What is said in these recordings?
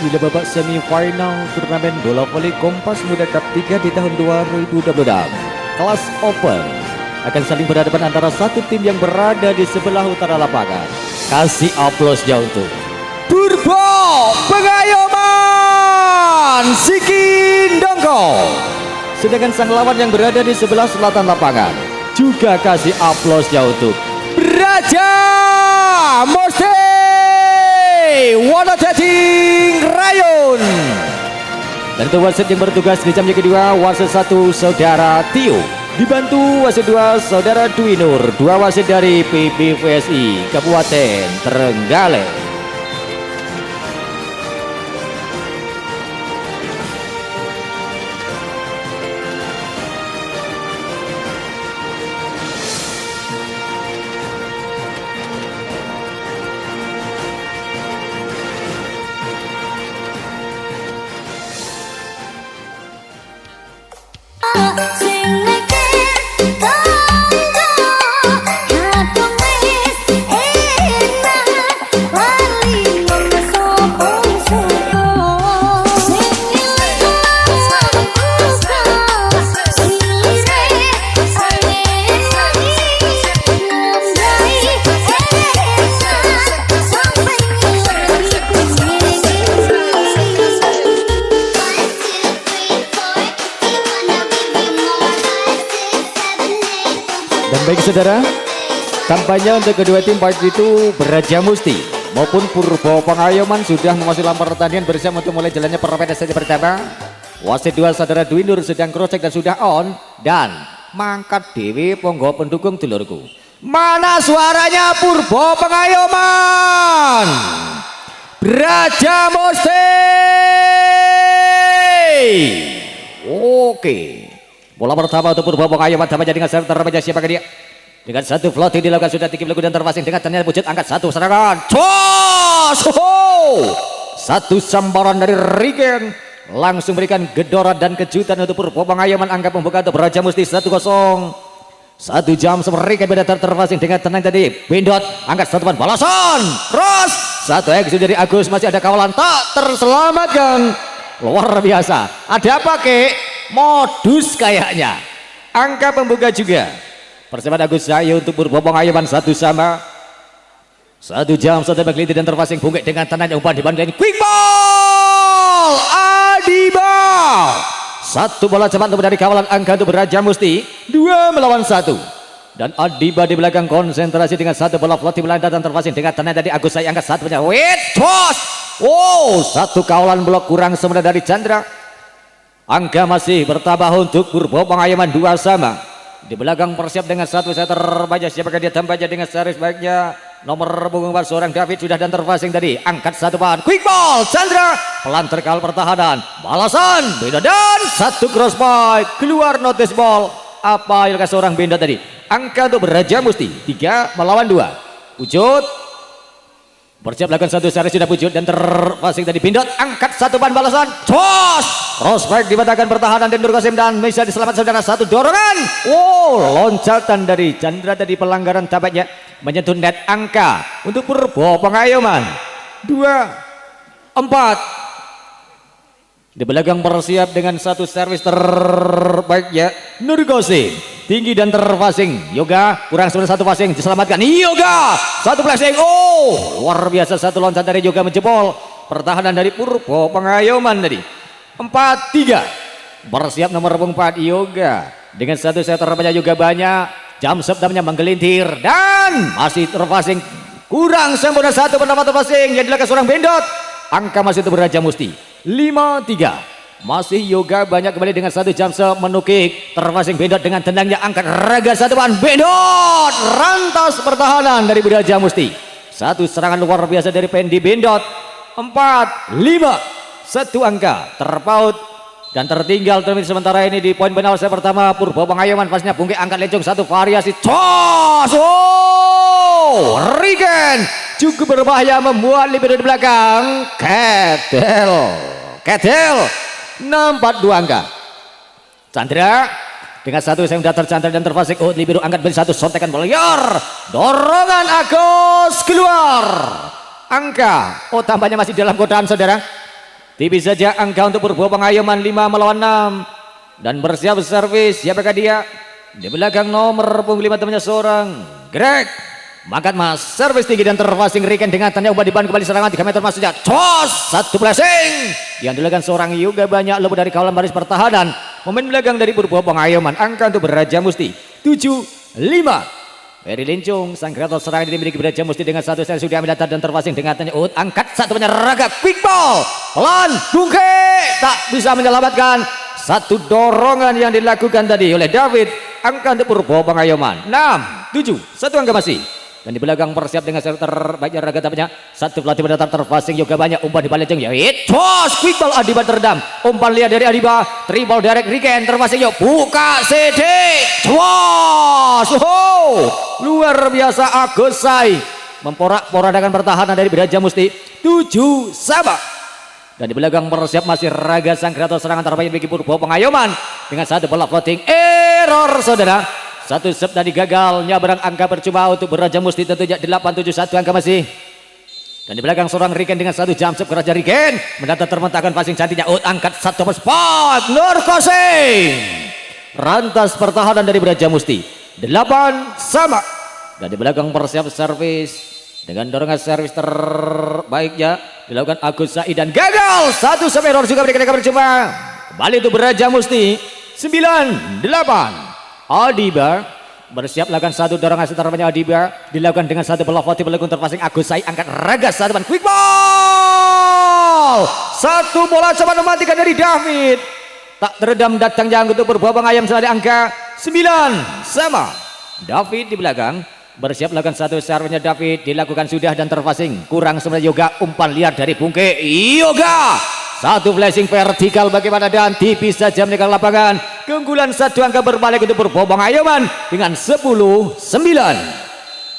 Inilah babak semifinal turnamen bola voli Kompas Muda Cup 3 di tahun 2026. Kelas Open akan saling berhadapan antara satu tim yang berada di sebelah utara lapangan. Kasih aplausnya untuk Purbo Pengayoman Sikindongko. Sedangkan sang lawan yang berada di sebelah selatan lapangan juga kasih aplausnya untuk Raja Musti Wonodating Rayun. Dan itu wasit yang bertugas di jam yang kedua, wasit 1 saudara Tio, dibantu wasit 2 saudara Dwi Nur, 2 wasit dari PBVSI Kabupaten Trenggalek. Dan baik saudara, kampanye untuk kedua tim baik itu Beraja Musti maupun Purbo Pengayoman sudah memasuki lampar pertandingan bersiap untuk mulai jalannya permainan sesi pertama. Wasit 2 saudara Dwi Nur sedang cross check dan sudah on, dan mangkat dewi ponggo pendukung dulurku. Mana suaranya Purbo Pengayoman? Beraja Musti. Oke. Bola pertama untuk Purbo Pengayoman tampaknya dengan serve terbaca siapakah dia? Dengan satu floating dilakukan sudah tinggi belakang dan terpasing dengan ternyata wujud angkat satu serangan. Cos! Satu sambaran dari Rigen langsung berikan gedoran dan kejutan untuk Purbo Pengayoman. Angka pembuka untuk Beraja Musti 1-0. 1 jam Rigen beda terpasing dengan tenang tadi. Bindot angkat satu ban balasan. Cross. Satu exit dari Agus, masih ada kawalan tak terselamatkan. Luar biasa. Ada apa kek? Modus kayaknya. Angka pembuka juga persiapan Agus Sayo untuk Purbo Pengayoman 1-1. 1 jam sudah berkeliti dan terpasing bungkit dengan tenang umpan dibanding quick ball Adiba. 1 bola cepat dari kawalan angka untuk Beraja Musti, 2 melawan 1. Dan Adiba di belakang konsentrasi dengan 1 bola floating melanda dan terpasing dengan tenang dari Agus Sayo angkat 1 punya wait toss. 1 kawalan blok kurang sebenarnya dari Chandra. Angka masih bertambah untuk Purbo Pengayoman 2-2. Di belakang persiap dengan 1 setter terbaca siapakah dia tampaknya dengan series baiknya nomor punggung 4 seorang David sudah dan terpasing tadi angkat 1 ban quick ball Chandra pelan terkal pertahanan balasan beda dan 1 cross ball keluar notice ball. Apa yang seorang benda tadi? Angka untuk Beraja Musti 3 melawan 2. Wujud bersiap lakukan 1 series sudah wujud dan terpasing tadi Bindot angkat 1 ban balasan toss prospek dibatalkan pertahanan dan Nur Qasim dan bisa diselamatkan saudara 1 dorongan. Loncatan dari Chandra tadi pelanggaran tampaknya menyentuh net. Angka untuk Purbo Pengayoman 2-4. Di belakang bersiap dengan 1 servis terbaiknya Nur Qasim tinggi dan terpasing Yoga kurang sebenarnya 1 passing diselamatkan Yoga 1 flashing. Luar biasa 1 loncat dari Yoga menjebol pertahanan dari Purbo Pengayoman tadi. 4-3 bersiap nomor 4 Yoga dengan 1 set terbanyak juga banyak jam sebetulnya menggelintir dan masih terpasing kurang sempurna 1 pendapat terpasing yang dilakukan seorang Bendot. Angka masih untuk Beraja Musti 5-3. Masih Yoga banyak kembali dengan 1 jam menukik terpasing Bendot dengan tenangnya angkat raga 1 ban Bendot rantas pertahanan dari Beraja Musti. 1 serangan luar biasa dari Pendi Bendot. 4-5. 1 angka terpaut dan tertinggal terus sementara ini di poin penalti set pertama Purbo Pengayoman pasnya bungkit angkat lencong 1 variasi cos. Rigen cukup berbahaya membuat libero di belakang Ketel 6-4-2 angka. Chandra dengan 1 yang sudah tercantar dan terfasik libero angkat beri 1 sontekan bola dorongan Agus keluar angka. Tampaknya masih dalam godaan saudara. tipis saja angka untuk Purbo Pengayoman 5 melawan 6 dan bersiap servis. Siapakah dia? Di belakang nomor punggung 5 temannya seorang Greg mangkat mas, servis tinggi dan terpasing Riken dengan tanda ubah diban kembali serangan 3 meter maksudnya cos, satu blessing yang dilakukan seorang Yoga Banyak lebih dari kawalan baris pertahanan. Momen belakang dari Purbo Pengayoman, angka untuk Beraja Musti 7-5. Ferry Lincung sang kreator serangan dimiliki Beraja Musti dengan satu set sudah ambil dan terpasing dengan tanya angkat satu penyeraga quick ball pelan Bungke tak bisa menyelamatkan. Satu dorongan yang dilakukan tadi oleh David, angka untuk Purbo Pengayoman 6-7, satu angka masih. Dan di belakang persiap dengan server terbaiknya raga tapnya satu pelatih mendatar terpasing Yoga Banyak umpan di balik ya tos quick ball Adiba terendam umpan lihat dari Adiba triple direct Riken terpasing yuk buka CD tos luar biasa Agusai memporak-porandakan pertahanan dari Beraja Musti 7 sama. Dan di belakang persiap masih raga sang kreator serangan terbaik bagi Purbo Pengayoman dengan satu bola floating error saudara. Satu sep tadi gagal, nyabrang angka percuma untuk Beraja Musti tentunya 8-7, 1 angka masih. Dan di belakang seorang Riken dengan satu jam sep Raja Riken mendatar termentahkan passing cantiknya angkat satu spot Nurkosing. Rantas pertahanan dari Beraja Musti 8 sama. Dan di belakang persiap servis dengan dorongan servis terbaiknya dilakukan Agus Said dan gagal. Satu sep error juga berikan angka percuma. Kembali untuk Beraja Musti 9-8. Adiba bersiap lakukan satu dorongan seterapnya Adiba dilakukan dengan satu bola volley belakang terpasing Agus Sai angkat ragas satu ban quick ball satu bola coba mematikan dari David tak teredam datang jangkut untuk Purbo Pengayoman selama angka 9 sama. David di belakang bersiap lakukan satu servisnya David dilakukan sudah dan terpasing kurang sebenarnya Yoga umpan liar dari Bungke Yoga satu flashing vertikal bagaimana dan tipis saja meninggalkan lapangan. Keunggulan satu angka berbalik untuk Purbo Pengayoman dengan 10-9.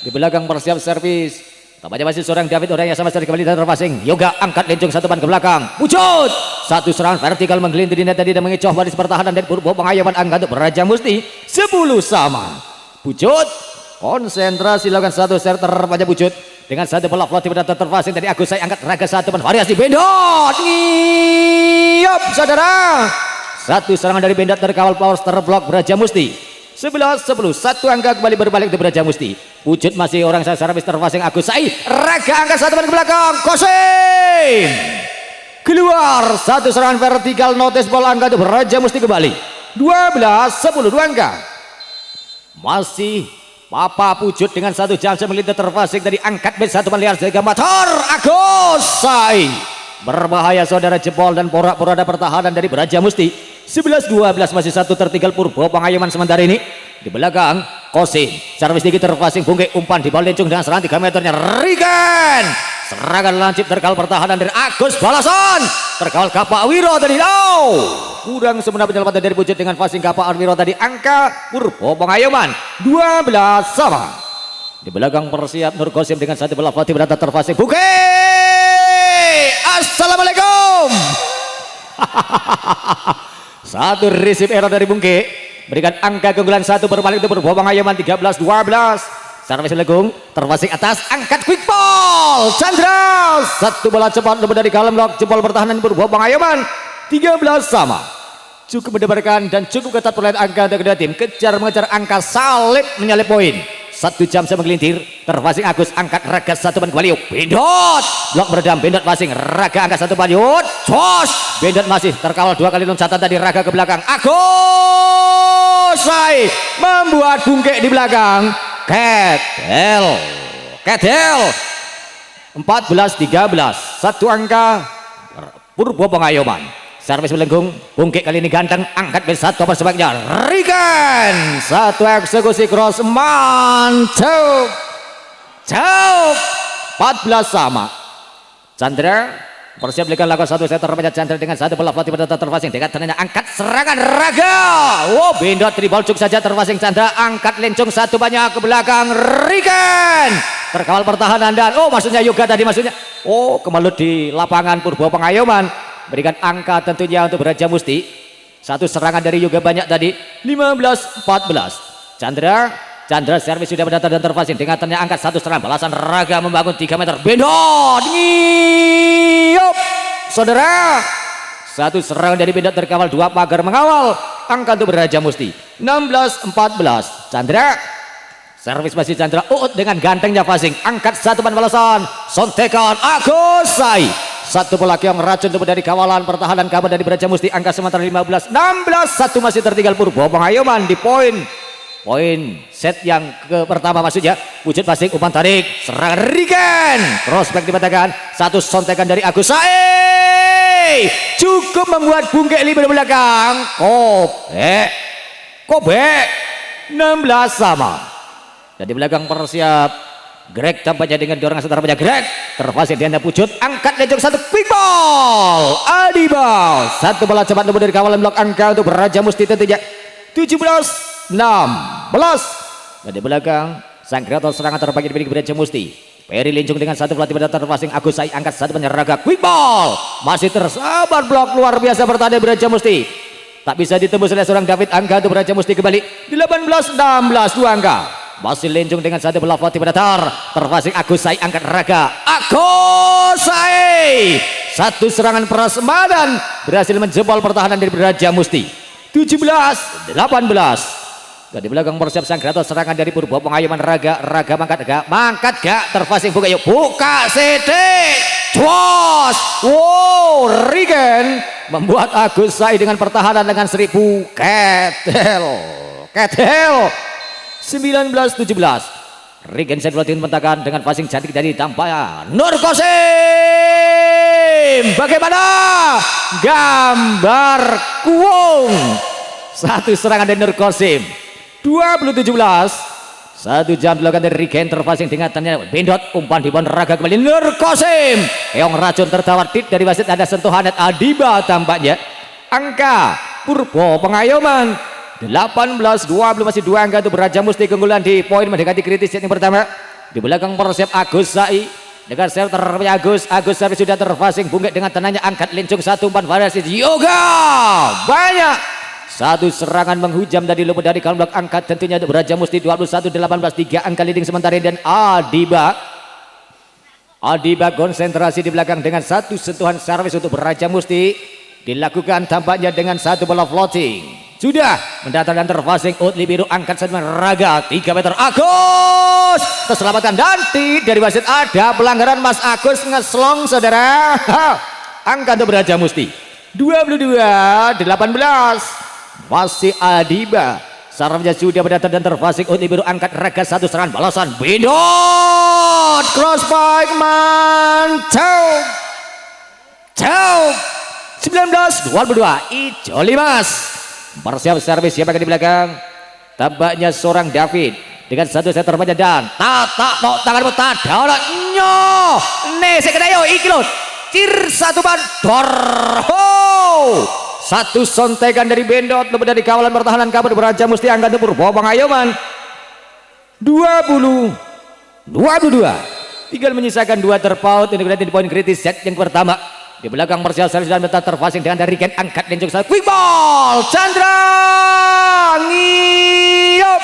Di belakang persiap servis tampaknya masih seorang David orang yang sama sekali kembali dan terpasing Yoga angkat lencong satu ban ke belakang pucut satu serangan vertikal menggelintir di net tadi dan mengecoh baris pertahanan dari Purbo Pengayoman angka untuk Beraja Musti 10 sama. Pucut konsentrasi lakukan satu set terpanjang pucut dengan satu bola floating mendatar terpasing dari Agus saya angkat raga satu variasi Bendot ngiyop saudara. Satu serangan dari Bendot terkawal power terblok Beraja Musti 11-10, satu angka kembali berbalik ke Beraja Musti. Pucut masih orang servis terpasing Agus Sai raga angkat satu ke belakang Kosing keluar satu serangan vertikal notice ball angka untuk Beraja Musti kembali 12-10, dua angka masih. Papa Pucut dengan satu jam melintas terpasing dari angkat B1 melihat sehingga motor Agus Sai berbahaya saudara jebol dan porak-poranda pertahanan dari Beraja Musti 11-12 masih satu tertinggal Purbo Pengayoman sementara ini. Di belakang Kosin servis tinggi terpasing Bungke umpan di bawah lencung dengan serangan 3 meternya Riken serangan lancip terkawal pertahanan dari Agus balasan terkawal Kapak Wiro tadi kurang sebenarnya penyelamatan dari Pucut dengan passing Kapak Wiro tadi angka Purbo Pengayoman 12 sama. Di belakang persiap Nur Kosim dengan satu bola volley berada terpasing Bungke assalamualaikum satu receive error dari Bungke berikan angka keunggulan satu berbalik untuk Purbo Pengayoman 13-12. Servis Legung terpasing atas angkat quick ball Chandra satu bola cepat lebih dari kalem blok jempol pertahanan Purbo Pengayoman 13 sama. Cukup mendebarkan dan cukup ketat perlahan angka untuk kedua tim kejar mengejar angka salib menyalip poin. Satu jam saya menggelintir terpasing Agus angkat raga satu ban kembali Bendot blok meredam Bendot passing raga angkat satu ban Jos Bendot masih terkawal dua kali loncatan tadi raga ke belakang Agus Sai membuat Bungke di belakang Kedel 14-13 satu angka Purbo Pengayoman. Servis melengkung Bungke kali ini ganteng angkat B1 apa sebaiknya Riken satu eksekusi cross mantap jauh 14 sama. Chandra persiap belikan lakukan satu set terpecah Chandra dengan satu bola floating pada terpasing dekat tenanya angkat serangan raga Bendot triple cuk saja terpasing Chandra angkat lencong satu banyak ke belakang Riken terkawal pertahanan dan maksudnya Yoga tadi maksudnya kemalut di lapangan Purbo Pengayoman berikan angka tentunya untuk Beraja Musti. Satu serangan dari Yoga Banyak tadi 15-14. Chandra servis sudah mendatar dan terpasing dengan tanya angkat satu serangan balasan raga membangun 3 meter Bendot ngiyop saudara Satu serangan dari Bendot terkawal, dua pagar mengawal. Angka untuk Beraja Musti. 16-14. Chandra. Servis masih Chandra. Uut dengan gantengnya passing. Angkat satu ban balasan. Sontekan Agus Sai. Satu bola keong racun untuk dari kawalan pertahanan kabar dari Beraja Musti. Angka sementara 15-16. Satu masih tertinggal Purbo Pengayuman di poin set yang pertama maksudnya. Wujud passing, umpan tarik, serangan Rigen, prospek dipatahkan. Satu sontekan dari Agus Sae cukup membuat Bungke libero belakang. Kobe 16 sama. Dan di belakang persiap Greg tampaknya dengan dorongan setar banyak. Greg terpasang di anda pucut, angkat lejong satu quick ball. Adibal satu bola cepat nomor dari kawalan blok. Angka untuk Beraja Musti tentunya 17-16. Dan di belakang sang kreator serangan terbagi dimiliki Beraja Musti. Peri Lincung dengan satu pelatih pada terpasang Agus Sai, angkat satu penyeraga quick ball. Masih tersabar blok luar biasa bertahan Beraja Musti. Tak bisa ditembus oleh seorang David. Angka untuk Beraja Musti kembali 18-16 dua angka. Masih Lincung dengan satu bola pelatih pada terpasang Agus Sai, angkat raga Agus Sai. Satu serangan prasmanan berhasil menjebol pertahanan dari Beraja Musti. 17-18. Dan di belakang bersiap sang kreator serangan dari Purbo Pengayuman. Raga mangkat gak terpasang buka yuk buka CT Twas. Wow, Rigen membuat Agus Sai dengan pertahanan dengan 1000 ketel 19-17. Rigen saya pelatih mentahkan dengan passing cantik dari tampaknya Nur Kosim. Bagaimana gambar kuung. Satu serangan dari Nur Kosim. 20-17. Satu jam dilakukan dari Rigen terpasing dengan tanya Bendot, umpan di bawah raga kembali Nur Kosim. Keong racun tertawar tit dari wasit, ada sentuhan Adiba tampaknya. Angka Purbo Pengayuman 18-20 masih dua angka untuk Beraja Musti keunggulan di poin mendekati kritis set yang pertama. Di belakang persiap Agus Sai dengan serve terpaksa Agus Sai sudah terpasing Bungke dengan tenangnya angkat Lincung satu umpan variasi yoga banyak. Satu serangan menghujam dari luput dari kawan blok. Angkat tentunya untuk Beraja Musti 21-18 3 angka leading sementara. Dan Adiba konsentrasi di belakang dengan satu sentuhan servis untuk Beraja Musti dilakukan tampaknya dengan satu bola floating. Sudah mendatangkan terpasing Utli biru, angkat satu raga 3 meter. Agus terselamatkan dan dari wasit ada pelanggaran. Mas Agus ngeslong saudara. Angka untuk Beraja Musti 22-18. Masih Adiba sarafnya sudah mendatang dan terpasing Utli biru, angkat raga satu serangan balasan Bendot cross bike mantap 19-22 Ijo Limas. Persiap servis siapa di belakang. Tampaknya seorang David dengan satu set terbanyak dan tata tangan tadala nyo sekedayo iki lho cir satu ban dor. Satu sontekan dari Bendot lebih dari kawalan pertahanan kabar Beraja Musti. Angka tempur Purbo Pengayuman 20-22. Tinggal menyisakan dua terpaut ini berarti di poin kritis set yang pertama. Di belakang persiap servis dan bentar terpasing dengan dari Rigen, angkat Lincung satu quick ball Chandra ngiyop.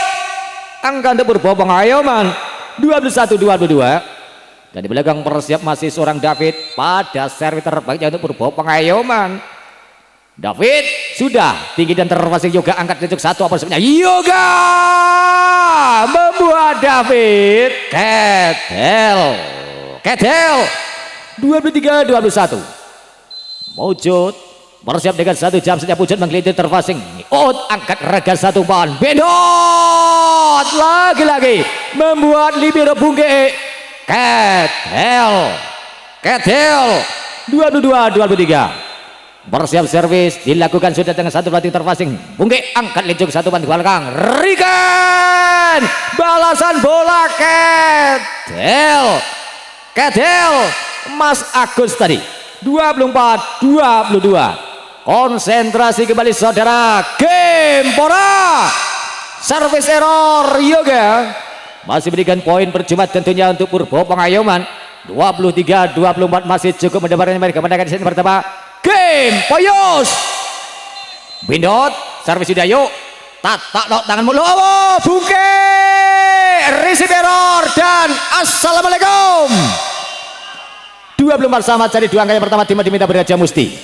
Angka untuk Purbo Pengayuman 21-22. Dan di belakang persiap masih seorang David pada servis terbaiknya untuk Purbo Pengayuman. David sudah tinggi dan terpasing juga, angkat Lincung satu apa sebenarnya yoga membuat David ketel 23-21. Wujud bersiap dengan satu jam sejak wujud menggelintir terpasing angkat raga satu umpan Bendot lagi-lagi membuat libero Bungke ketel 22-23. Bersiap servis dilakukan sudah dengan satu pelatih terpasing Bungke, angkat Lincung satu umpan di belakang Rigen balasan bola ketel Mas Agus tadi 24-22. Konsentrasi kembali saudara. Gempora servis error yoga masih berikan poin percuma tentunya untuk Purbo Pengayuman 23-24 masih cukup mendapatkan mereka menangkan di set pertama. Game Poyos Bendot servis sudah yuk tata tangan mulu Bungke receive error dan assalamualaikum 24 sama cari dua angka yang pertama tim diminta Beraja Musti.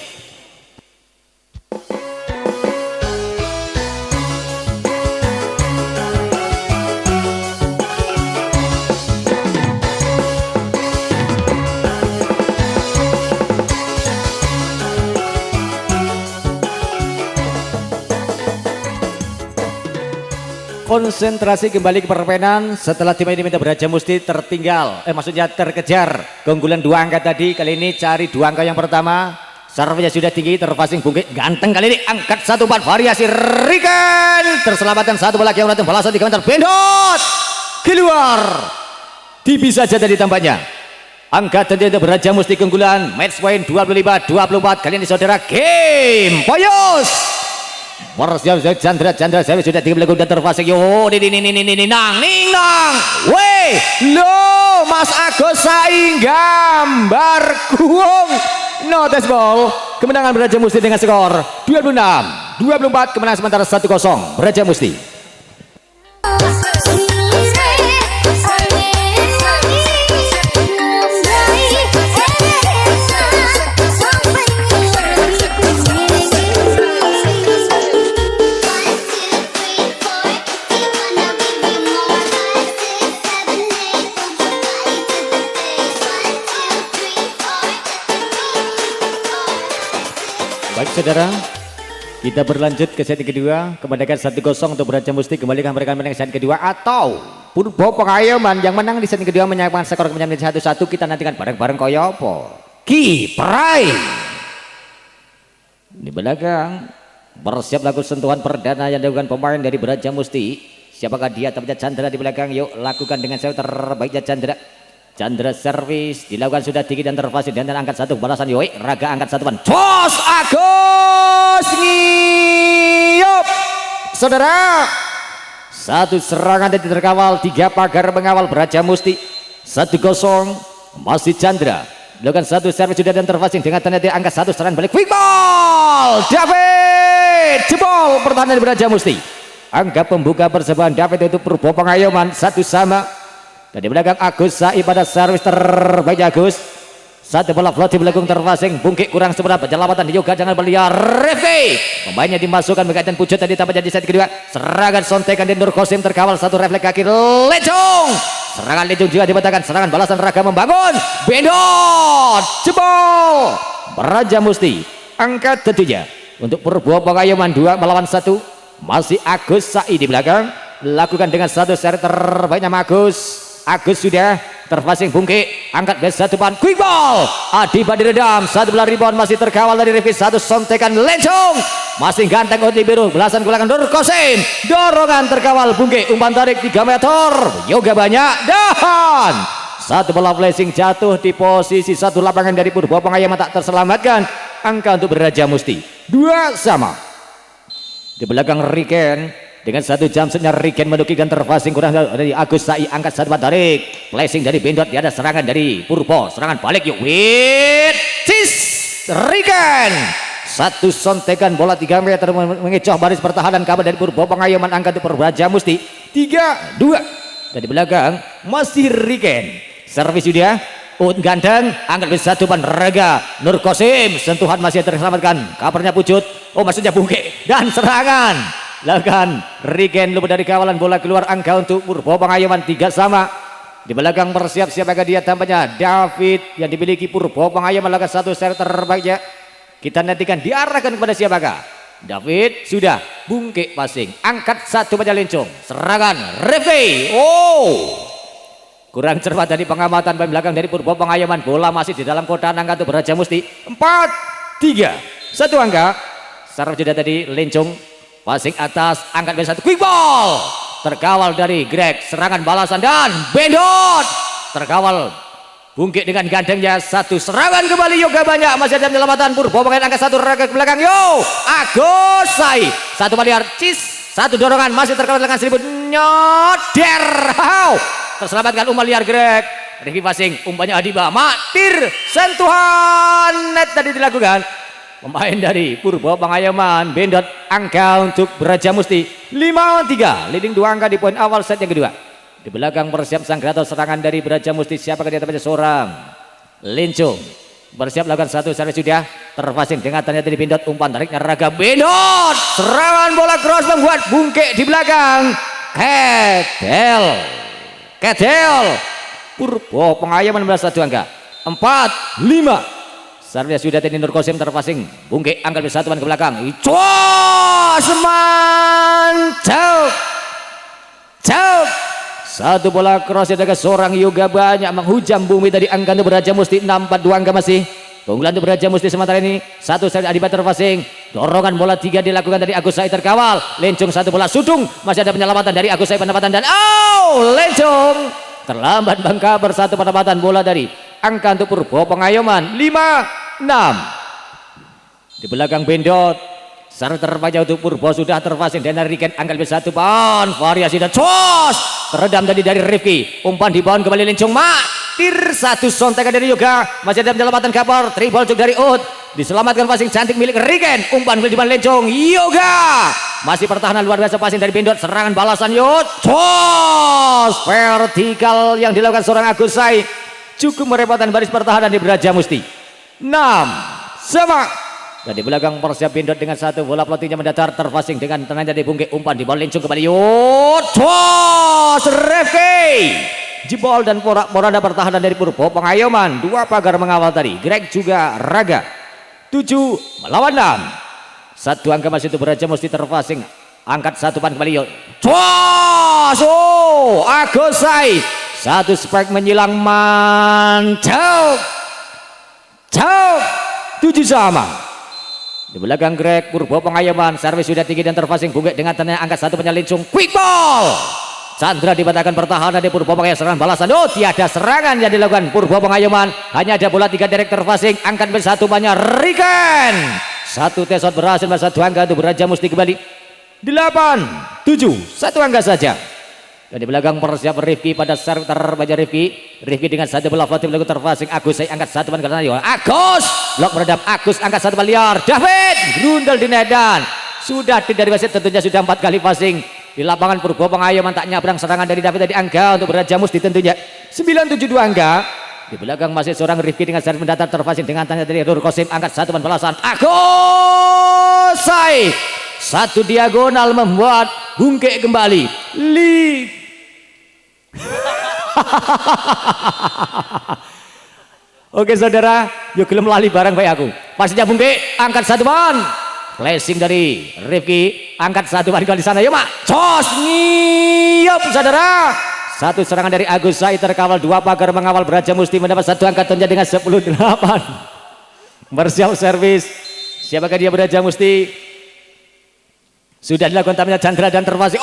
konsentrasi kembali ke permainan setelah tim ini minta Braja Musti tertinggal, maksudnya terkejar keunggulan 2 angka tadi. Kali ini cari 2 angka yang pertama, servisnya sudah tinggi, terpasing bungkit ganteng, kali ini angkat 1-4 variasi Riken, terselamatkan satu bola yang datang balasan di counter bendot keluar, tipis saja tadi tampaknya. Angkat tentunya Braja Musti keunggulan, match point 25-24. Kali ini saudara game Poyos Warsiap Chandra saya sudah 3 lagu dan terpasang. Yo nang weh lo Mas Agus saing gambar kuung notes ball. Kemenangan Braja Musti dengan skor 26-24, kemenangan sementara 1-0 Braja Musti. Baik saudara, kita berlanjut ke set kedua. Kemenangan 1-0 untuk Braja Musti kembali ke mereka menang set kedua, atau Purbo Pengayoman yang menang di set kedua menyampaikan skor kemenangan 1-1. Kita nantikan bareng-bareng kaya apa Kiprai di belakang bersiap lagu sentuhan perdana yang dilakukan pemain dari Braja Musti. Siapakah dia? Tapi Chandra di belakang. Yuk lakukan dengan servis terbaiknya Chandra servis dilakukan sudah tinggi dan terpasang dan angkat 1 balasan. Yoi Raga angkat 1 ban Tos Agus ngiyup saudara. 1 serangan tadi terkawal, 3 pagar mengawal Braja Musti. 1-0 masih Chandra dilakukan 1 servis sudah dan terpasang dengan tanda angkat 1 serangan balik quick ball David jebol pertahanan Braja Musti. Angka pembuka persembahan David untuk Purbo Pengayoman 1-1. Dan di belakang Agus Sai pada servis terbaik Agus. 1 bola floating belakang terpasang bungkit kurang seberapa, penyelamatan juga jangan berliar Rifki. Pemainnya dimasukkan berkaitan pucuk tadi tampaknya di set kedua. Serangan sontekan di Nur Kosim terkawal 1 refleks kaki Lecong. Serangan Lecong juga dibatakan, serangan balasan Raga membangun. Bendot jebol Braja Musti. Angkat tentunya untuk Purbo Pengayoman 2 melawan 1. Masih Agus Sai di belakang. Lakukan dengan 1 seri terbaiknya Agus sudah terpasang bungkit, angkat ke 1 pan quick ball Adiba diredam, 1 bola rebound masih terkawal dari Rifki. 1 sontekan Lencong masih ganteng Odi biru belasan gulangan Nur Kosim, dorongan terkawal bungkit umpan tarik 3 meter yoga banyak dan 1 bola flashing jatuh di posisi 1 lapangan dari Purbo Pengayoman tak terselamatkan. Angka untuk Braja Musti 2-2. Di belakang Riken dengan 1 jam setnya Riken menduki dan terpasing kurang dari Agus Sai, angkat 1 tarik flashing dari Bendot. Ada serangan dari Purbo, serangan balik yuk wit cis Riken 1 sontekan bola 3 meter mengecoh baris pertahanan kabar dari Purbo Pengayoman. Angkat untuk Braja Musti 3-2. Dan di belakang masih Riken servis sudah ganteng, angkat ke 1 ban Raga Nur Kosim, sentuhan masih terselamatkan kabarnya pucut, maksudnya bungkit dan serangan lakukan Riken luput dari kawalan bola keluar. Angka untuk Purbo Pengayoman 3-3. Di belakang bersiap-siap agar dia tampaknya David yang dimiliki Purbo Pengayoman lakukan 1 seri terbaiknya. Kita nantikan diarahkan kepada siapakah? David sudah bungkit passing, angkat 1 pada Lencong, serangan Rifki. Kurang cermat dari pengamatan di belakang dari Purbo Pengayoman. Bola masih di dalam kotaan. Angka untuk Braja Musti 4-3. 1 angka serve sudah tadi Lencong passing atas, angkat ke 1 quick ball terkawal dari Greg, serangan balasan dan Bendot terkawal bungkit dengan gantengnya 1 serangan kembali yoga banyak masih ada penyelamatan Purbo Pengayoman. Angkat 1 Raga ke belakang Agus Sai 1 paliar cis, 1 dorongan masih terkawal dengan 1000 nyoder terselamatkan umpan liar Greg. Rifki passing umpannya Adiba matir, sentuhan net tadi dilakukan pemain dari Purbo Pengayoman Bendot. Angka untuk Braja Musti 5-3, leading 2 angka di poin awal set yang kedua. Di belakang bersiap sang kreator serangan dari Braja Musti. Siapakah dia? Tampaknya seorang Lencong bersiap lakukan 1 servis sudah terpasing dengan tanda dari Bendot, umpan tariknya Raga Bendot, serangan bola cross membuat bungkit di belakang Kedel Purbo Pengayoman 11 angka 4-5. Servisnya sudah tadi Nur Kosim terpasing bungkit, angkat ke 1 ke belakang. Mantap Jauh. Satu bola cross dari seorang Yoga banyak menghujam bumi tadi angka untuk Beraja Musti. 6-4-2 angka masih keunggulan untuk Beraja Musti sementara ini. Satu set Adibat terpasing, dorongan bola 3 dilakukan dari Agus Said terkawal. Lencung satu bola sudung, masih ada penyelamatan dari Agus Said penempatan dan Lencung terlambat bangka bersatu penempatan bola dari angka untuk Purbo Pengayoman. 5-6 di belakang Bendot. Serve terpajau untuk Purbo sudah terpasing dan Riken angka lebih 1 pound variasi dan cos teredam tadi dari Rifki. Umpan di bawah kembali Lencung tir satu sontekan dari Yoga, masih ada penyelamatan kabar triple juk dari Ut, diselamatkan passing cantik milik Riken. Umpan di bawah Lencung Yoga, masih pertahanan luar biasa passing dari Bendot, serangan balasan Yot cos vertikal yang dilakukan seorang Agus Said cukup merepotkan baris pertahanan di Beraja Musti. 6 sama. Dan di belakang Persiap Bendot dengan satu bola pelotingnya mendatar terpasing dengan tenangnya di bungkek. Umpan di bawah Lencung kembali Yot cos Rifki jebol dan porak-poranda pertahanan dari Purbo Pengayoman. 2 pagar mengawal tadi, Greg juga Raga. 7 melawan 6. Satu angka masih itu Beraja Musti terpasing, angkat satu pan kembali Yot cos Agus Said satu spike menyilang mantap. Jauh 7 sama. Di belakang Greg Purbo Pengayoman, servis sudah tinggi dan terpasing bungkek dengan tenang angkat satu penyelincung quick ball. Chandra dibatalkan pertahanan di Purbo Pengayoman, serangan balasan. Tiada serangan yang dilakukan Purbo Pengayoman, hanya ada bola 3 direct terpasing, angkat bersatu banyak Riken. Satu tesot berhasil, satu angka untuk Beraja Musti kembali. 8-7 satu angka saja. Dan di belakang Persiap Rifki pada serve terbaca Rifki dengan satu bola floating melakukan terpasing. Agus saya angkat satu ban karena Agus blok meredam, Agus angkat satu ban liar, David grundel di net dan sudah tidak wasit, tentunya sudah 4 kali passing di lapangan Purbo Pengayoman, tak nyabrang serangan dari David tadi angka untuk Beraja Musti tentunya. 9-7-2 angka. Di belakang masih seorang Rifki dengan serve mendatar terpasing dengan tanya dari Nur Kosim, angkat satu ban balasan Agus Said. Satu diagonal membuat bungkek kembali. Oke saudara, yuk gelem lali barang baik aku. Pastinya bungkek, angkat satu ban. Flashing dari Rifki, angkat satu ban di sana. Yuk mak, cos ngiyop saudara. Satu serangan dari Agus Said terkawal, 2 pagar mengawal Beraja Musti mendapat satu angka tentunya dengan 10-8. Bersiap servis. Siapakah dia Beraja Musti? Sudah dilakukan tampilnya Chandra dan terpasing.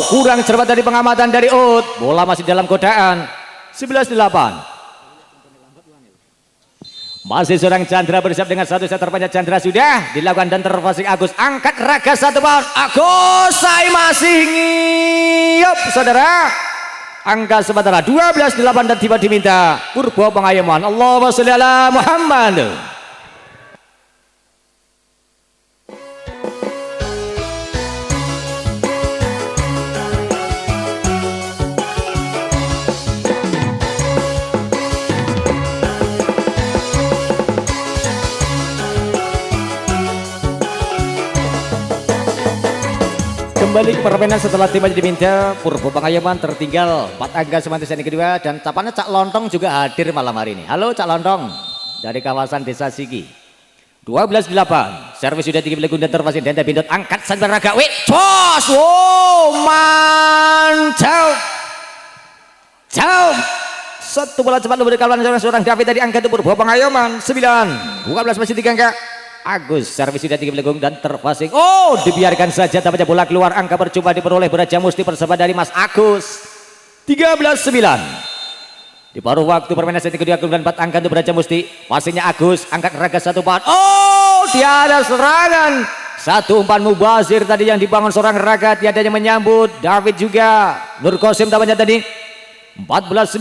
Kurang cermat dari pengamatan dari Ut. Bola masih dalam godaan. 11-8. Masih seorang Chandra bersiap dengan satu set terpanjang. Chandra sudah dilakukan dan terpasing Agus. Angkat Raga satu pound. Agus Said masih ngiyop saudara. Angka sementara 12-8 dan tiba diminta Purbo Pengayoman. Allahumma sholli ala Muhammad. Kembali ke permainan setelah tim aja diminta Purbo Pengayoman tertinggal 4 angka semangat sesi kedua dan tapannya Cak Lontong juga hadir malam hari ini. Halo Cak Lontong dari kawasan Desa Sigi. 12-8 servis sudah tinggi belagun dan terpasing dan Bendot angkat sambil Raga cos mantap. Jauh satu bola cepat lebih kawan seorang David tadi angka itu Purbo Pengayoman. 9-12 masih 3 angka. Agus servis sudah tinggi belagung dan terpasing. Dibiarkan saja tampaknya bola keluar, angka percuma diperoleh Beraja Musti persahabat dari Mas Agus. 13-9 di paruh waktu permainan sesi kedua dan 4 angka untuk Beraja Musti. Passingnya Agus, angkat Raga satu pound. Tiada serangan. Satu umpan mubazir tadi yang dibangun seorang Raga, tiada yang menyambut. David juga Nur Kosim tampaknya tadi. 14-9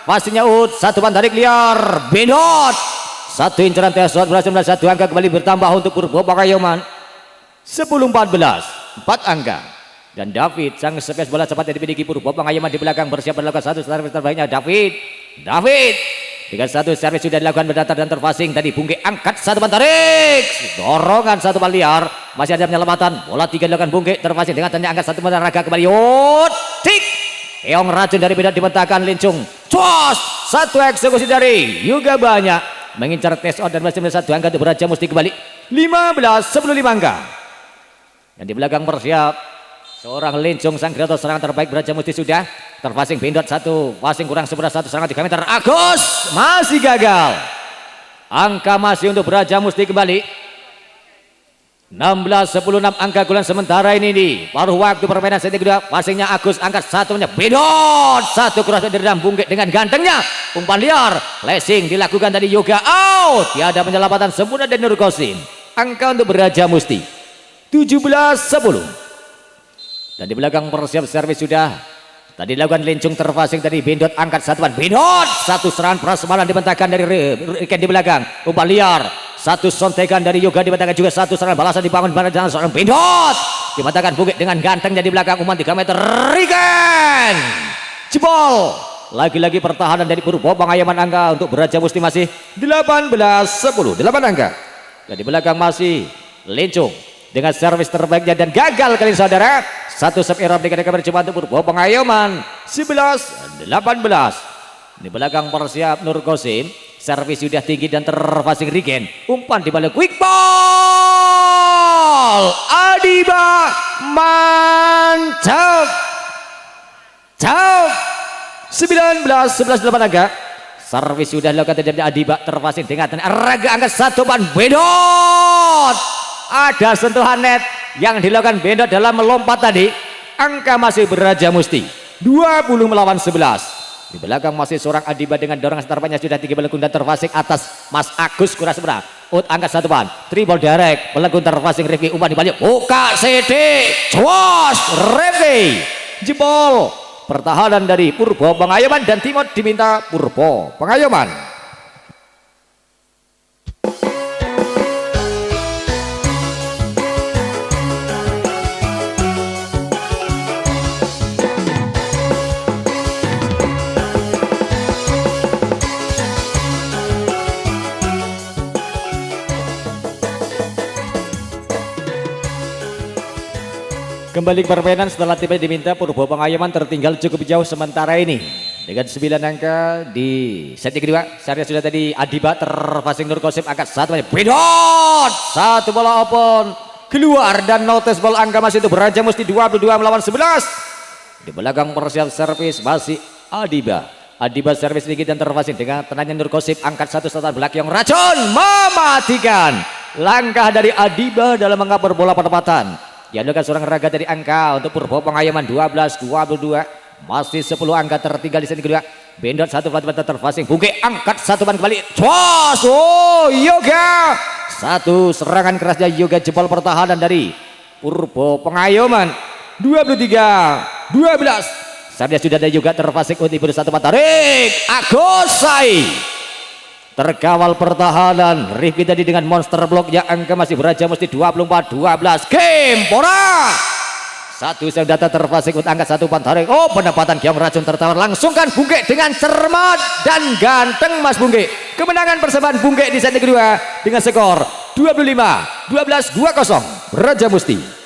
passingnya Ut, satu umpan tarik liar Bendot. Satu inceran tesot berhasil satu angka kembali bertambah untuk Purbo Pengayoman. 10-14 4 angka. Dan David sang spes bola cepat yang dimiliki Purbo Pengayoman di belakang bersiap melakukan satu servis terbaiknya David dengan satu servis sudah dilakukan berdatar dan terpasing tadi bungkek angkat satu ban tarik dorongan satu ban liar, masih ada penyelamatan bola 3 dilakukan bungkek terpasing dengan tanya angkat satu ban Raga kembali tik Eong racun dari Bendot dibentangkan Lencung cos satu eksekusi dari Yoga banyak mengincar tes out dan masih satu angka untuk Beraja Musti kembali 15 sebelum 5 angka. Dan di belakang bersiap Seorang Lincung sang kreator serangan terbaik Braja Musti sudah terpasing bendot satu, passing kurang sebelah satu serangan 3 meter. Agus masih gagal. Angka masih untuk Braja Musti kembali. 16-16 angka gulan sementara ini di paruh waktu permainan set kedua. Passingnya Agus angkat satu bendot satu cross dari Bungke dengan gantengnya umpan liar flashing dilakukan tadi Yoga out. Tiada penyelamatan sempurna dari Nur Qasim. Angka untuk Braja Musti 17-10. Dan di belakang persiap servis sudah tadi dilakukan Lincung terpasing tadi bendot angkat satuan bendot satu serangan prasmanan dibentangkan dari Riken di belakang umpan liar satu sontekan dari Yoga dibentangkan juga satu serangan balasan dibangun pada jalan seorang bendot dibentangkan Bukit dengan gantengnya di belakang umpan 3 meter Riken jebol. Lagi-lagi pertahanan dari Purbo Pangayoman. Angka untuk Braja Musti masih 18-10 8 angka. Dan di belakang masih Lincung dengan servis terbaiknya dan gagal kali saudara. Satu sub error dikatakan bercoba untuk Purbo Pangayoman 11-18. Di belakang persiap Nur Qasim servis sudah tinggi dan terpasing Rigen umpan di balik quick ball Adiba mantap 19-11 8 angka. Servis sudah dilakukan dari Adiba terpasing dengan Raga angkat satu ban bendot. Ada sentuhan net yang dilakukan bendot dalam melompat tadi. Angka masih Braja Musti 20-11. Di belakang masih seorang Adiba dengan dorongan terbanyak sudah 3 belakang dan terpasing atas Mas Agus kurang seberang. Angkat satu ban triple direct belakang terpasing Rifki umpan di balik buka CD cuas Rifki jebol. Pertahanan dari Purbo Pangayoman dan Timot diminta Purbo Pangayoman. Kembali ke permainan setelah tiba diminta Purbo Pangayoman tertinggal cukup jauh sementara ini dengan 9 angka di set kedua. Saya sudah tadi Adiba terpasing Nur Qasim angkat satu bendot satu bola open keluar dan notice ball. Angka masih itu Braja Musti 22-11. Di belakang persiap servis masih Adiba servis sedikit dan terpasing dengan tenangnya Nur Qasim angkat satu setelah belakang racun mematikan. Langkah dari Adiba dalam mengapar bola penempatan yang dilakukan seorang Raga dari angka untuk Purbo Pangayoman 12-22. Masih 10 angka tertinggal di set kedua. Bendot satu pelat terpasing Bungke angkat satu ban kembali cuas. Yoga satu serangan kerasnya Yoga jebol pertahanan dari Purbo Pangayoman 23-12. Saatnya sudah ada juga terpasing untuk satu tarik Agosai terkawal pertahanan Rifki tadi dengan monster block yang angka masih Braja Musti 24-12. Game Pora satu data terpasing untuk angkat satu pan tarik. Penempatan Kiong Racun tertawar langsungkan Bungke dengan cermat dan ganteng Mas Bungke. Kemenangan persembahan Bungke di set kedua dengan skor 25-12 2-0 Braja Musti.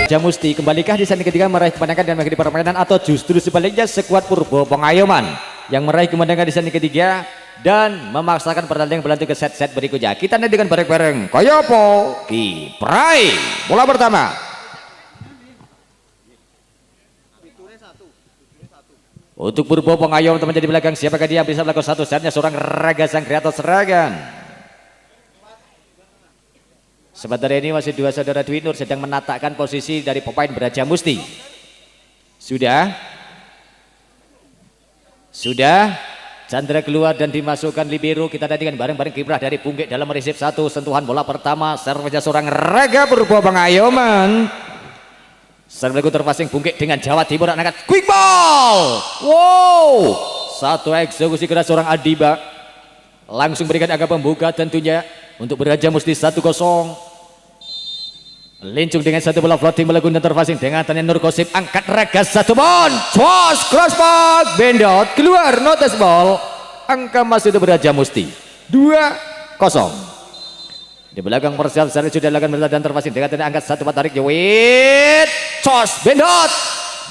Braja Musti kembalikah di set ketiga meraih kemenangan dan mengakhiri permainan atau justru sebaliknya skuad Purbo Pangayoman yang meraih kemenangan di set ketiga dan memaksakan pertandingan berlanjut ke set-set berikutnya. Kita nanti dengan bareng-bareng Koyopo Kiprai bola pertama. Untuk Purbo Pangayoman teman jadi belakang siapakah dia bisa melakukan satu setnya seorang Raga sang kreator serangan. Sementara ini masih dua saudara Dwi Nur sedang menatakan posisi dari pemain Braja Musti. Sudah Chandra keluar dan dimasukkan libero. Kita nantikan bareng-bareng kiprah dari Bungke dalam meresip satu sentuhan bola pertama. Servisnya seorang Raga Purbo Pangayoman. Servis terpasing Bungke dengan Jawa Timur angkat quick ball. Wow, satu eksekusi keras seorang Adiba langsung berikan angka pembuka tentunya untuk Braja Musti 1-0. Lincung dengan satu bola floating melakukan terpasing dengan tanya Nur Qasim angkat Raga satu bon cuas crossbar bendot keluar notice ball. Angka masih itu Braja Musti 2-0. Di belakang persiap Sari sudah dilakukan dan terpasing dengan tanya angkat satu tarik Yowit cuas bendot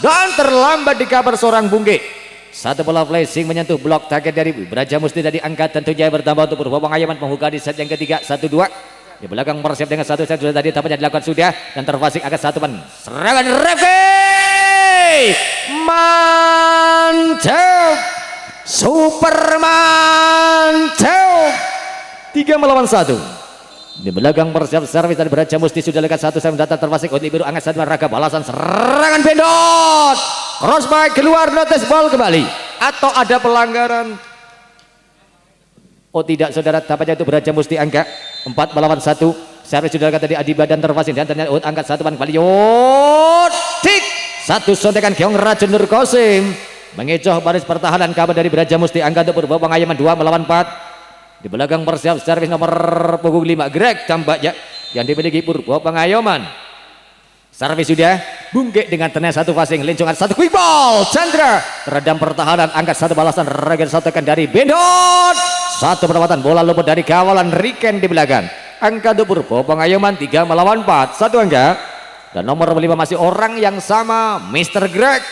dan terlambat di cover seorang Bungke. Satu bola flashing menyentuh blok target dari Brajamusti tadi, angka tentunya bertambah untuk Purbo Pengayoman membuka di set yang ketiga 1-2. Di belakang bersiap dengan satu set sudah tadi tampaknya dilakukan sudah, dan terfasik agak satu pan serangan Rifki, mantap, super mantap, 3-1. Di belakang bersiap servis dari Brajamusti sudah lekat satu set datang terfasik untuk biru angkat satu raga balasan serangan bendot, crossback keluar, notice ball kembali atau ada pelanggaran? Oh tidak saudara, tampaknya itu Brajamusti angka 4-1. Servis sudah lekat tadi Adiba dan terfasik dan ternyata angkat satu pan kembali tik satu sontekan keong racun Nur Kosim mengecoh baris pertahanan kabar dari Brajamusti angka untuk Purbo Pengayoman 2-4. Di belakang bersiap servis nomor punggung 5 Greg tampaknya yang dimiliki Purbo Pengayoman. Servis sudah, Bungke dengan tenang satu passing, lencongan satu quick ball, Chandra teredam pertahanan, angkat satu balasan, regen satu tekan dari Bendot, satu pendapatan bola luput dari kawalan Riken di belakang. Angka untuk Purbo Pengayoman 3-4, satu angka. Dan nomor 5 masih orang yang sama, Mr. Greg.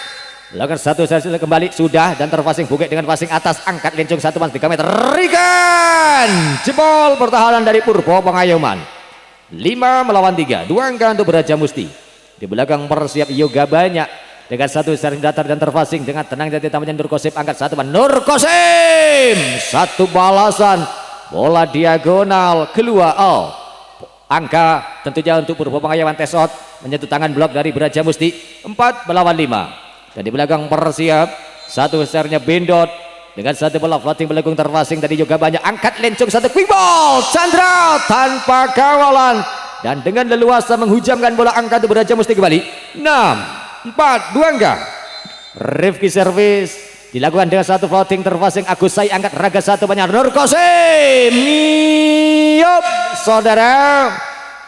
Lakukan satu servis kembali sudah dan terfasing Bungke dengan passing atas, angkat lencong satu mas 3 meter, Riken jebol pertahanan dari Purbo Pengayoman. 5-3, 2 angka untuk Brajamusti. Di belakang persiap yoga banyak dengan satu servis datar dan terfasing dengan tenang jadi tampaknya Nur Kosim angkat satu man, Nur Kosim satu balasan bola diagonal keluar. Angka tentunya untuk Purbo Pengayoman tesot menyentuh tangan blok dari Brajamusti. 4-5. Dan di belakang persiap satu sernya Bendot dengan satu bola floating belakang terfasing tadi juga banyak, angkat lencong satu quick ball, Chandra tanpa kawalan dan dengan leluasa menghujamkan bola, angka untuk Brajamusti kembali 6-4, 2 angka. Rifki servis dilakukan dengan satu floating terfasing, Agus Sai angkat raga satu banyak, Nur Kosim niup saudara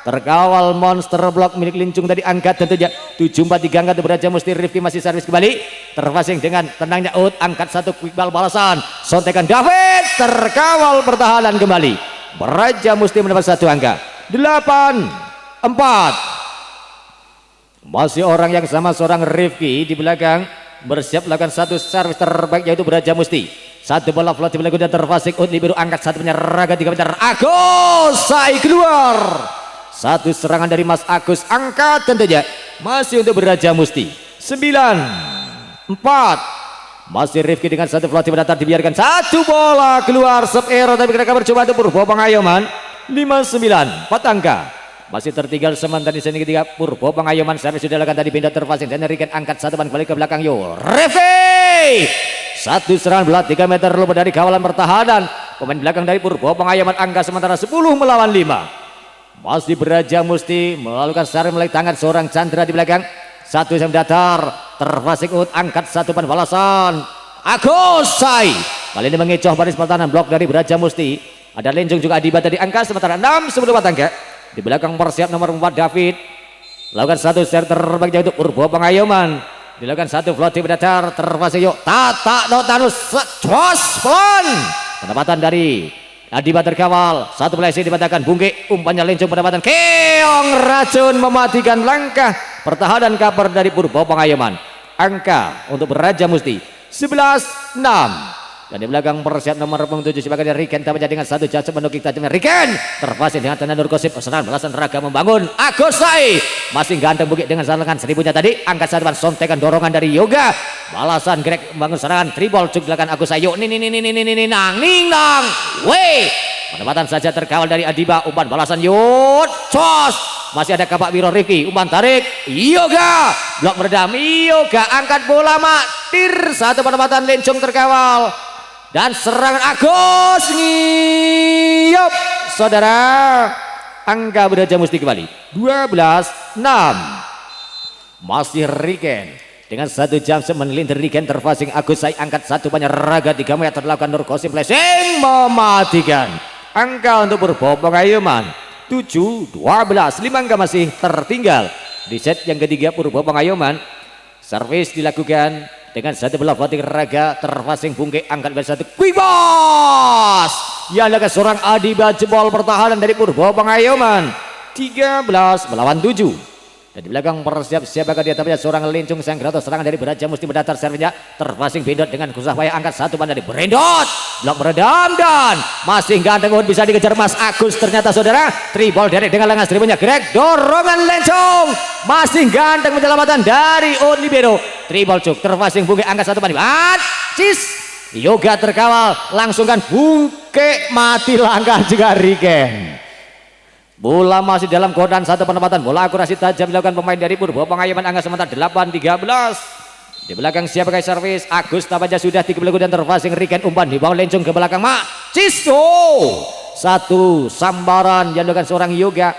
terkawal monster blok milik Lincung tadi, angkat tentunya 7-4-3 angkat untuk Brajamusti. Rifki masih servis kembali terfasing dengan tenangnya out, angkat satu quick ball balasan, sontekan David terkawal pertahanan kembali, Brajamusti mendapat satu angka. 8-4 masih orang yang sama, seorang Rifki di belakang bersiap melakukan satu servis terbaik yaitu Brajamusti. Satu bola floating belakang dan terfasing out libero, angkat satu penyerang 3 meter, Agus Sai keluar. Satu serangan dari Mas Agus, angkat tentunya masih untuk Brajamusti. 9-4 masih Rifki dengan satu floating datar dibiarkan, satu bola keluar sub error tapi mereka bercoba untuk Purbo Pengayoman. 5-9, 4 angka masih tertinggal sementara di sini ketiga Purbo Pengayoman. Servis sudah lakukan tadi Bendot terfasing dan Riken angkat satu ban balik ke belakang yo Rifki satu serangan bola 3 meter luput dari kawalan pertahanan pemain belakang dari Purbo Pengayoman. Angka sementara 10-5. Masih Brajamusti melakukan servis melalui tangan seorang Chandra di belakang, satu yang datar terfasik out, angkat satu pan balasan, Agus Sai kali ini mengecoh baris pertahanan blok dari Brajamusti. Ada lencong juga Adiba tadi, angka sementara 6-10 angka. Di belakang persiap nomor 4 David lakukan satu servis terbaik untuk Purbo Pengayoman, dilakukan satu floating datar terfasik yuk Tata Notanus cos pelan pendapatan dari Adiba terkawal, satu flashing dipatahkan Bungke, umpannya lencong pendapatan keong racun mematikan langkah pertahanan cover dari Purbo Pengayoman. Angka untuk Brajamusti 11-6. Dan di belakang persiap nomor 7 sebagai Riken tampaknya dengan satu jatuh menukik tajamnya Riken terfasing dengan tenan Nur Kosim, serangan belasan raga membangun, Agus Sai masih ganteng Bungke dengan serangan seribunya tadi, angkat satu sontekan dorongan dari Yoga balasan Greg membangun serangan tribol cuk dilakukan Agus Sai, yuk nang weh penempatan saja terkawal dari Adiba, umpan balasan yuk cos masih ada Kabak Wiro Rifki, umpan tarik Yoga blok meredam, Yoga angkat bola matir, satu penempatan lencong terkawal dan serangan Agus ngiyop saudara. Angka Brajamusti kembali 12-6. Masih Riken dengan satu jam menelintir Riken terfasing Agus Sai angkat satu banyak raga 3 meter terlakukan Nur Kosim flashing mematikan. Angka untuk Purbo Pengayoman 7-12, 5 angka masih tertinggal di set yang ketiga Purbo Pengayoman. Servis dilakukan dengan satu bola floating raga terfasing Bungke, angkat dari satu kuibas yang ada seorang Adiba jebol pertahanan dari Purbo Pengayoman. 13-7. Dan di belakang siapakah dia, tapi seorang Lincung sang Grato, serangan dari Beraja Musti mendatar, servisnya terpasing Bendot dengan susah payah angkat satu ban dari Bendot, blok meredam dan masih ganteng bisa dikejar Mas Agus, ternyata saudara tribol dari dengan lengan seribunya Greg, dorongan Lincung masih ganteng penyelamatan dari Onibero, tribol cuk terpasing Bungke angkat satu ban Cis Yoga terkawal langsungkan Bungke mati langkah juga Riken. Bola masih dalam godaan satu penempatan bola akurasi tajam dilakukan pemain dari Purbo Pengayoman angka sementara 8-13. Di belakang siapakah servis Agus Tabaja sudah 30 dan terpasing Riken umpan di bawah Lencung ke belakang Ciso. Satu sambaran yang dilakukan seorang Yoga.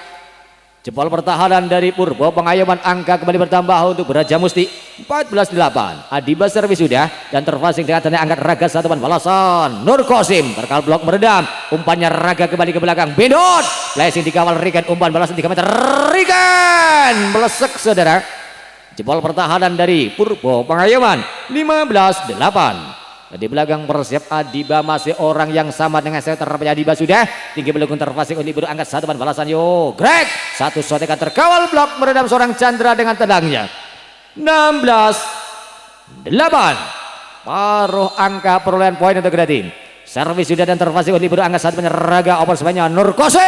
Jempol pertahanan dari Purbo Pengayoman angka kembali bertambah untuk Beraja Musti 14-8. Adiba servis sudah dan terpasing dengan tanda angkat Raga satu ban balasan Nur Kosim terkal blok meredam umpannya Raga kembali ke belakang Bendot flashing dikawal Riken umpan balasan 3 meter Riken melesek saudara. Jempol pertahanan dari Purbo Pengayoman 15-8. Di belakang persiap Adiba masih orang yang sama dengan saya terpaksa Adiba sudah tinggi belakang terpasing Onibero angkat satu ban balasan yo Greg satu sotekan terkawal blok meredam seorang Chandra dengan tendangnya 16-8. Paruh angka perolehan poin untuk kedua tim. Servis sudah dan terpasing Onibero angkat satu Raga oper sebanyak Nur Kosim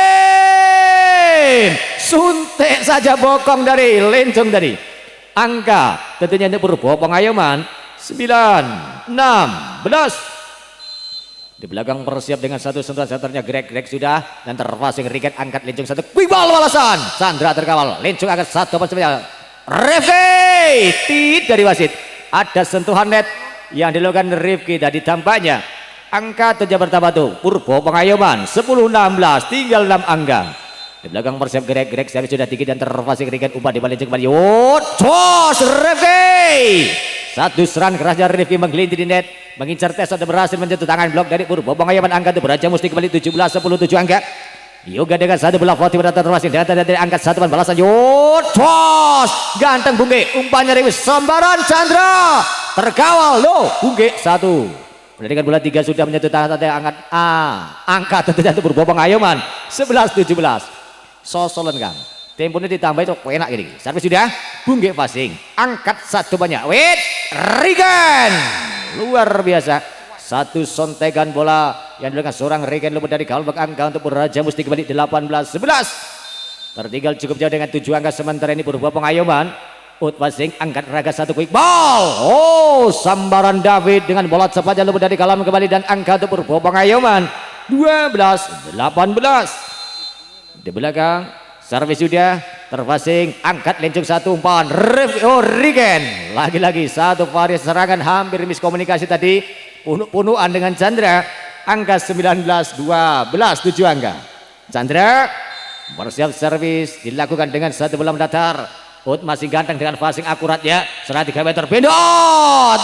suntik saja bokong dari Lencung tadi. Angka tentunya untuk Purbo Pengayoman 9-16. Di belakang persiap dengan satu sentuhan senternya Greg sudah dan terpasing Riken angkat Lencung satu quick ball balasan Sandra terkawal Lencung angkat satu sebenarnya Rifki dari wasit ada sentuhan net yang dilakukan Rifki tadi tampaknya angka saja bertambah tuh Purbo Pengayoman 10-16 tinggal 6 angka. Di belakang persiap Greg sudah tinggi dan terpasing Riken umpan di balik kembali Tos Rifki. Satu serangan kerasnya Rifki menggelintir di net mengincar tes dan berhasil menyentuh tangan blok dari Purbo Pengayoman angka itu Beraja Musti kembali 17-10 7 angka. Yoga dengan satu bola Floti berdatang terpasing dengan dari angkat satu ban balasan Tos ganteng Bungke umpannya dari sambaran Chandra terkawal Bungke satu dengan bola 3 sudah menyentuh tangan angkat angka tentunya itu Purbo Pengayoman 11-17. Sosolan Kang temponya ditambah itu enak ini. Servis sudah Bungke passing angkat satu banyak Riken luar biasa satu sontekan bola yang dilakukan seorang Riken luput dari kawal angka untuk Beraja Musti kembali 18-11. Tertinggal cukup jauh dengan 7 angka sementara ini Purbo Pengayoman passing angkat Raga satu quick ball sambaran David dengan bola cepat yang luput dari kalam kembali dan angka untuk Purbo Pengayoman 12-18. Di belakang servis sudah terpasing angkat Lencung satu umpan Riken lagi-lagi satu variasi serangan hampir miskomunikasi tadi punuh-punuhan dengan Chandra angka 19-12 7 angka. Chandra bersiap servis dilakukan dengan satu bola mendatar masih ganteng dengan passing akurat ya serang 3 meter Bendot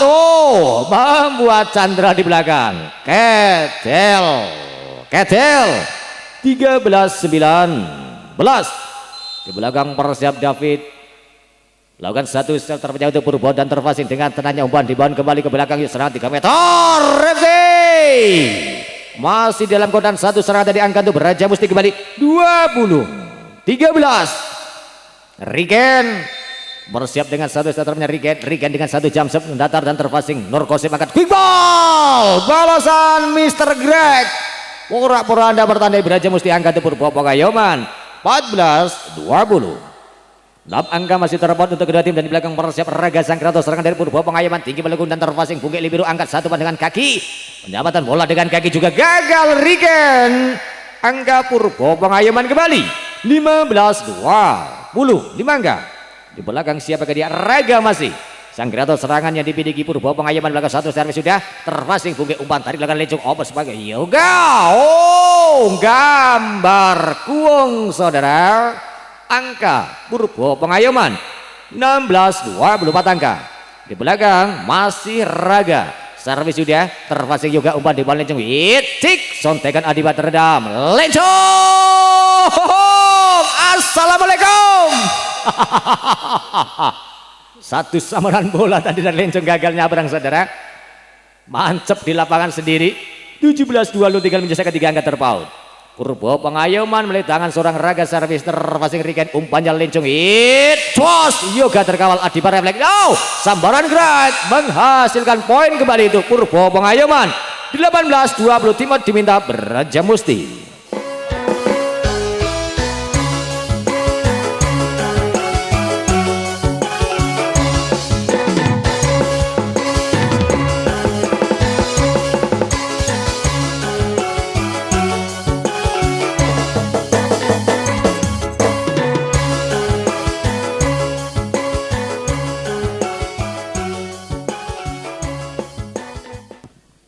membuat Chandra di belakang Ketel 13-19. Di belakang persiap David lakukan satu step terpecah untuk Purbo dan terpasing dengan tenangnya umpan dibawa kembali ke belakang serang 3 meter masih dalam godaan satu serangan dari angka untuk Beraja Musti kembali 20-13. Riken bersiap dengan satu step terpecah Riken dengan satu jam mendatar dan terpasing Nur Kosim angkat quick ball balasan Mr. Greg pura-pura Anda bertandai Beraja Musti angka untuk Purbo Pengayoman 14-20. 6 angka masih terpaut untuk kedua tim dan di belakang persiap Raga sang Kratos serangan dari Purbo Pengayoman tinggi melengkung dan terpasing Bungke Libero angkat satu dengan kaki pendapatan bola dengan kaki juga gagal Riken angka Purbo Pengayoman kembali 15-20 5 angka. Di belakang siapakah dia Raga masih sang Kratos serangan yang dipiliki Purbo Pengayoman belakang satu servis sudah terpasing Bungke umpan tarik belakang Lencung sebagai Yoga gambar kuung saudara angka Purbo Pengayoman 16-24 angka. Di belakang masih Raga servis sudah terpasing juga umpan di bawah Lencung cik sontekan Adiba teredam Lencung assalamualaikum. Satu samaran bola tadi dan Lencung gagal nyabrang saudara mancep di lapangan sendiri 17-20 tinggal menyesuaikan 3 angka terpaut. Purbo Pengayoman melihat tangan seorang raga servis terpasing Riken umpannya lincung Twos yoga terkawal Adiba refleks. Sambaran gerak menghasilkan poin kembali itu Purbo Pengayoman. 18-20 Timot diminta Braja Musti.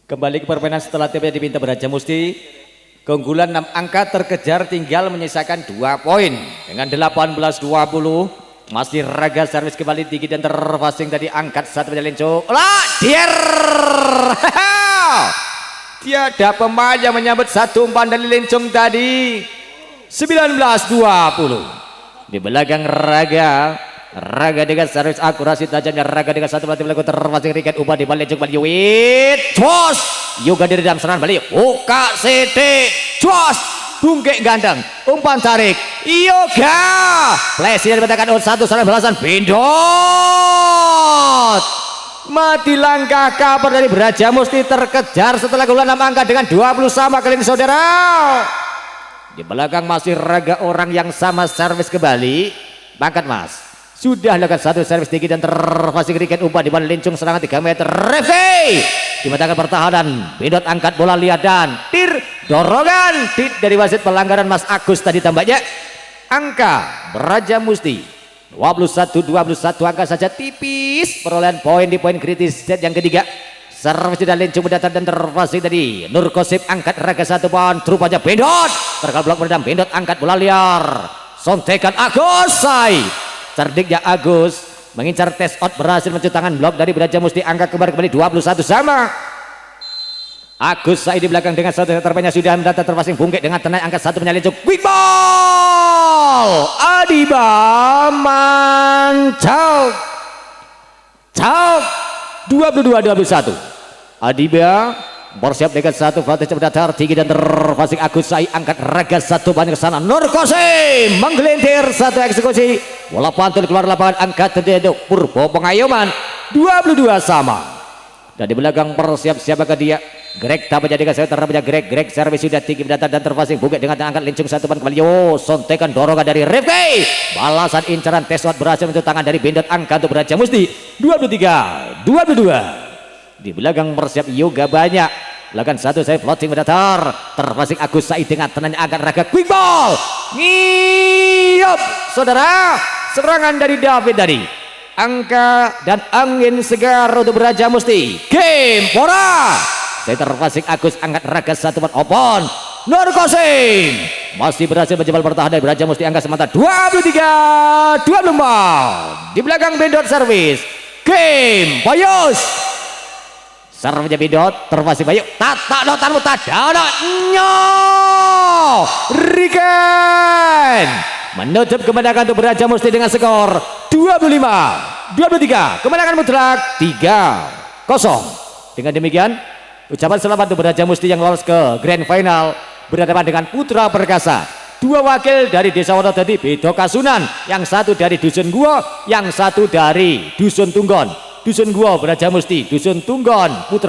Kembali ke permainan setelah timnya diminta Braja Musti. Keunggulan 6 angka terkejar tinggal menyisakan 2 poin. Dengan 18-20 masih raga servis kembali tinggi dan terpasing tadi angkat satu penyelincuk. Tiada pemain yang menyambut satu umpan dari lincung tadi. 19-20 di belakang raga dengan servis akurasi tajamnya raga dengan satu pelatih berlaku terpasing Riken umpan di balik juk balik Twos juga dari dalam serangan balik buka CD Twos bungkek gandeng umpan tarik yoga Plesi yang dibetakan satu serangan belasan Bindot mati langkah kabar dari Braja Musti terkejar setelah keunggulan 6 angka dengan 20 sama kali ini saudara. Di belakang masih raga orang yang sama servis kembali Bangkat Mas sudah lakukan satu servis tinggi dan terpasing Riken umpan di balik lincung serangan 3 meter Refe dimatakan pertahanan Bindot angkat bola lihat dan tir dorongan dari wasit pelanggaran Mas Agus tadi tambahnya angka Braja Musti 21-21 angka saja tipis perolehan poin di poin kritis set yang ketiga. Servis dan lincung mendatar dan terpasing tadi Nur Kosip angkat raga satu poin terupanya Bindot terkal blok meredam Bindot angkat bola liar sontekan Agus cerdiknya Agus mengincar tes out berhasil mencuci tangan blok dari Braja Musti angka kembali 21 sama. Agus Said di belakang dengan satu terbanyak sudah mendatar terpasing bungkek dengan tenang angkat satu penyelincuk quick ball Adiba mantap 22-21 Adiba bersiap dengan satu pelatih cepat datar tinggi dan terpasing Agus Said angkat raga satu banyak ke sana Nur Kosim menggelintir satu eksekusi bola pantul keluar lapangan angkat terdedo Purbo Pengayoman 22 sama. Dan di belakang bersiap-siap ke dia Greg tak menjadikan saya terapnya Greg servis sudah tinggi mendatar dan terpasing bukit dengan angkat lincung satu ban kembali sontekan dorongan dari Rifki balasan incaran tesot berhasil untuk tangan dari Bindot angka untuk Braja Musti 23-22. Di belakang bersiap yoga banyak lakukan satu saya floating mendatar terpasing Agus Said dengan tenangnya agak raga quick ball ngiyop saudara serangan dari David tadi angka dan angin segar untuk Braja Musti game pora saya terpasing Agus angkat raga satu ban opon Nur Kosim masih berhasil menjebal pertahanan dari Braja Musti angka semata 23-24 di belakang Bindot servis game Payus servisnya Bindot terpasing Bayu tata notarmu tadana Riken menutup kemenangan untuk Braja Musti dengan skor 25-23 kemenangan mutlak 3-0. Dengan demikian ucapan selamat untuk Braja Musti yang lolos ke grand final berhadapan dengan Putra Perkasa. 2 wakil dari Desa Wonodadi Bedo Kasunan, yang satu dari Dusun Guo, yang satu dari Dusun Tunggon. Dusun Guo Braja Musti, Dusun Tunggon Putra